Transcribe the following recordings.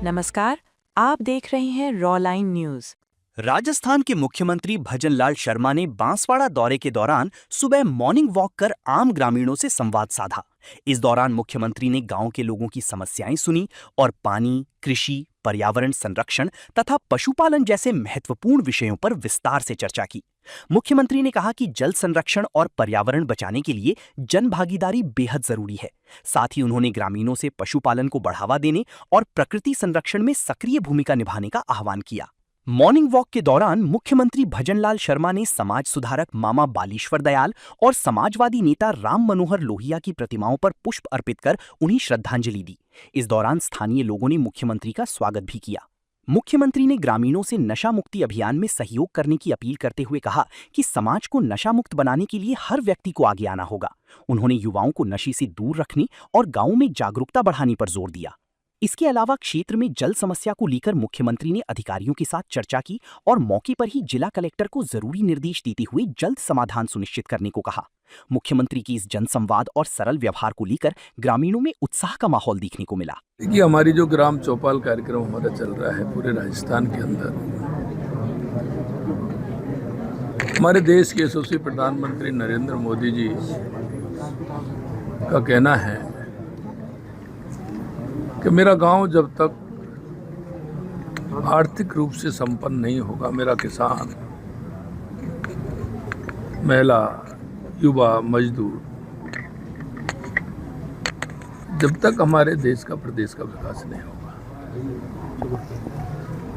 नमस्कार, आप देख रहे हैं रॉ लाइन न्यूज। राजस्थान के मुख्यमंत्री भजनलाल शर्मा ने बांसवाड़ा दौरे के दौरान सुबह मॉर्निंग वॉक कर आम ग्रामीणों से संवाद साधा। इस दौरान मुख्यमंत्री ने गांव के लोगों की समस्याएं सुनी और पानी, कृषि, पर्यावरण संरक्षण तथा पशुपालन जैसे महत्वपूर्ण विषयों पर विस्तार से चर्चा की। मुख्यमंत्री ने कहा कि जल संरक्षण और पर्यावरण बचाने के लिए जन भागीदारी बेहद जरूरी है। साथ ही उन्होंने ग्रामीणों से पशुपालन को बढ़ावा देने और प्रकृति संरक्षण में सक्रिय भूमिका निभाने का आह्वान किया। मॉर्निंग वॉक के दौरान मुख्यमंत्री भजनलाल शर्मा ने समाज सुधारक मामा बालीश्वर दयाल और समाजवादी नेता राम मनोहर लोहिया की प्रतिमाओं पर पुष्प अर्पित कर उन्हें श्रद्धांजलि दी। इस दौरान स्थानीय लोगों ने मुख्यमंत्री का स्वागत भी किया। मुख्यमंत्री ने ग्रामीणों से नशा मुक्ति अभियान में सहयोग करने की अपील करते हुए कहा कि समाज को नशा मुक्त बनाने के लिए हर व्यक्ति को आगे आना होगा। उन्होंने युवाओं को नशे से दूर रखने और गांवों में जागरूकता बढ़ाने पर जोर दिया। इसके अलावा क्षेत्र में जल समस्या को लेकर मुख्यमंत्री ने अधिकारियों के साथ चर्चा की और मौके पर ही जिला कलेक्टर को जरूरी निर्देश देते हुए जल्द समाधान सुनिश्चित करने को कहा। मुख्यमंत्री की इस जनसंवाद और सरल व्यवहार को लेकर ग्रामीणों में उत्साह का माहौल देखने को मिला। देखिए, हमारी जो ग्राम चौपाल कार्यक्रम हमारा चल रहा है पूरे राजस्थान के अंदर, हमारे देश के यशस्वी प्रधानमंत्री नरेंद्र मोदी जी का कहना है कि मेरा गांव जब तक आर्थिक रूप से संपन्न नहीं होगा, मेरा किसान, महिला, युवा, मजदूर, जब तक हमारे देश का, प्रदेश का विकास नहीं होगा।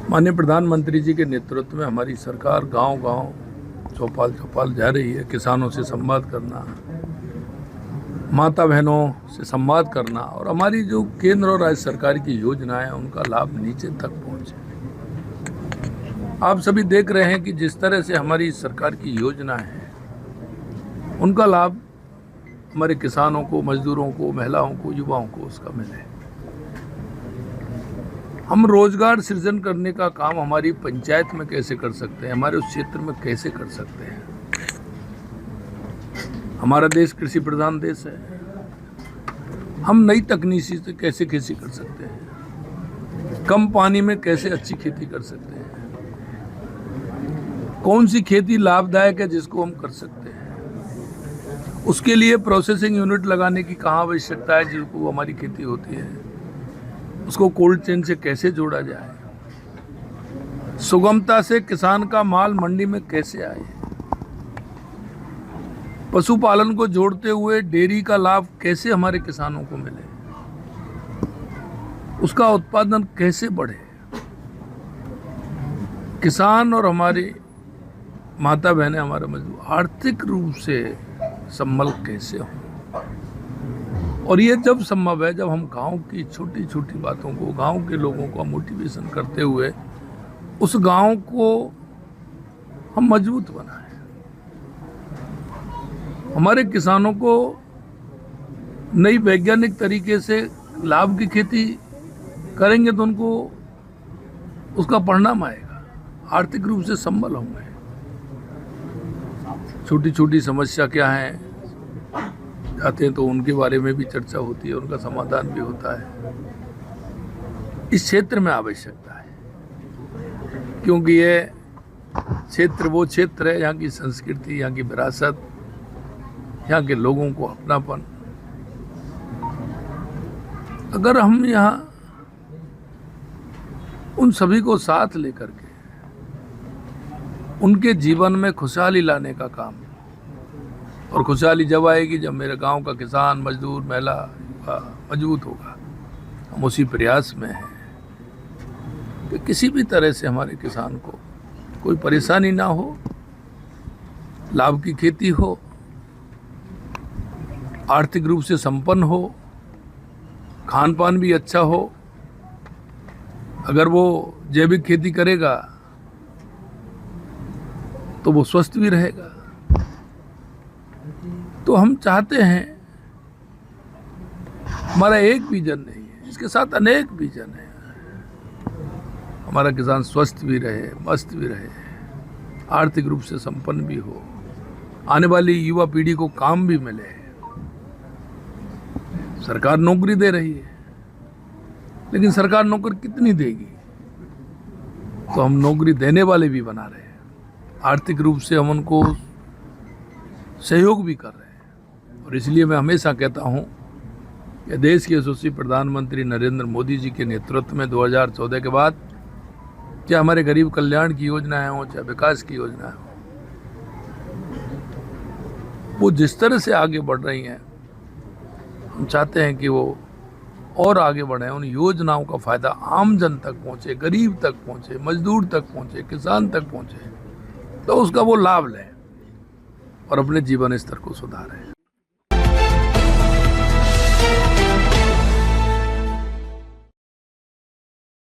माननीय प्रधानमंत्री जी के नेतृत्व में हमारी सरकार गांव-गांव, चौपाल जा रही है। किसानों से संवाद करना, माता बहनों से संवाद करना और हमारी जो केंद्र और राज्य सरकार की योजनाएं हैं उनका लाभ नीचे तक पहुंचे। आप सभी देख रहे हैं कि जिस तरह से हमारी सरकार की योजनाएं हैं उनका लाभ हमारे किसानों को, मजदूरों को, महिलाओं को, युवाओं को उसका मिले। हम रोजगार सृजन करने का काम हमारी पंचायत में कैसे कर सकते हैं, हमारे उस क्षेत्र में कैसे कर सकते हैं। हमारा देश कृषि प्रधान देश है। हम नई तकनीक से कैसे खेती कर सकते हैं, कम पानी में कैसे अच्छी खेती कर सकते हैं, कौन सी खेती लाभदायक है जिसको हम कर सकते हैं। उसके लिए प्रोसेसिंग यूनिट लगाने की कहाँ आवश्यकता है, जिसको हमारी खेती होती है उसको कोल्ड चेन से कैसे जोड़ा जाए, सुगमता से किसान का माल मंडी में कैसे आए, पशुपालन को जोड़ते हुए डेयरी का लाभ कैसे हमारे किसानों को मिले, उसका उत्पादन कैसे बढ़े, किसान और हमारी माता बहनें, हमारे मजदूर आर्थिक रूप से संबल कैसे हो। और ये जब संभव है जब हम गांव की छोटी छोटी बातों को, गांव के लोगों को मोटिवेशन करते हुए उस गांव को हम मजबूत बनाएं। हमारे किसानों को नई वैज्ञानिक तरीके से लाभ की खेती करेंगे तो उनको उसका परिणाम आएगा, आर्थिक रूप से संबल होंगे। छोटी छोटी समस्या क्या है जाते हैं तो उनके बारे में भी चर्चा होती है, उनका समाधान भी होता है। इस क्षेत्र में आवश्यकता है क्योंकि ये क्षेत्र वो क्षेत्र है यहाँ की संस्कृति, यहाँ की विरासत, यहाँ के लोगों को अपनापन। अगर हम यहाँ उन सभी को साथ लेकर के उनके जीवन में खुशहाली लाने का काम, और खुशहाली जब आएगी जब मेरे गांव का किसान, मजदूर, महिला मजबूत होगा। हम उसी प्रयास में हैं कि किसी भी तरह से हमारे किसान को कोई परेशानी ना हो, लाभ की खेती हो, आर्थिक रूप से संपन्न हो, खान पान भी अच्छा हो। अगर वो जैविक खेती करेगा तो वो स्वस्थ भी रहेगा। तो हम चाहते हैं, हमारा एक विजन नहीं है, इसके साथ अनेक विजन है। हमारा किसान स्वस्थ भी रहे, मस्त भी रहे, आर्थिक रूप से संपन्न भी हो, आने वाली युवा पीढ़ी को काम भी मिले। सरकार नौकरी दे रही है, लेकिन सरकार नौकरी कितनी देगी, तो हम नौकरी देने वाले भी बना रहे हैं, आर्थिक रूप से हम उनको सहयोग भी कर रहे हैं। और इसलिए मैं हमेशा कहता हूं कि देश के यशस्वी प्रधानमंत्री नरेंद्र मोदी जी के नेतृत्व में 2014 के बाद चाहे हमारे गरीब कल्याण की योजनाएं हों, चाहे विकास की योजनाएं हों, वो जिस तरह से आगे बढ़ रही हैं, हम चाहते हैं कि वो और आगे बढ़े, उन योजनाओं का फायदा आम जन तक पहुंचे, गरीब तक पहुंचे, मजदूर तक पहुंचे, किसान तक पहुंचे, तो उसका वो लाभ लें और अपने जीवन स्तर को सुधारें।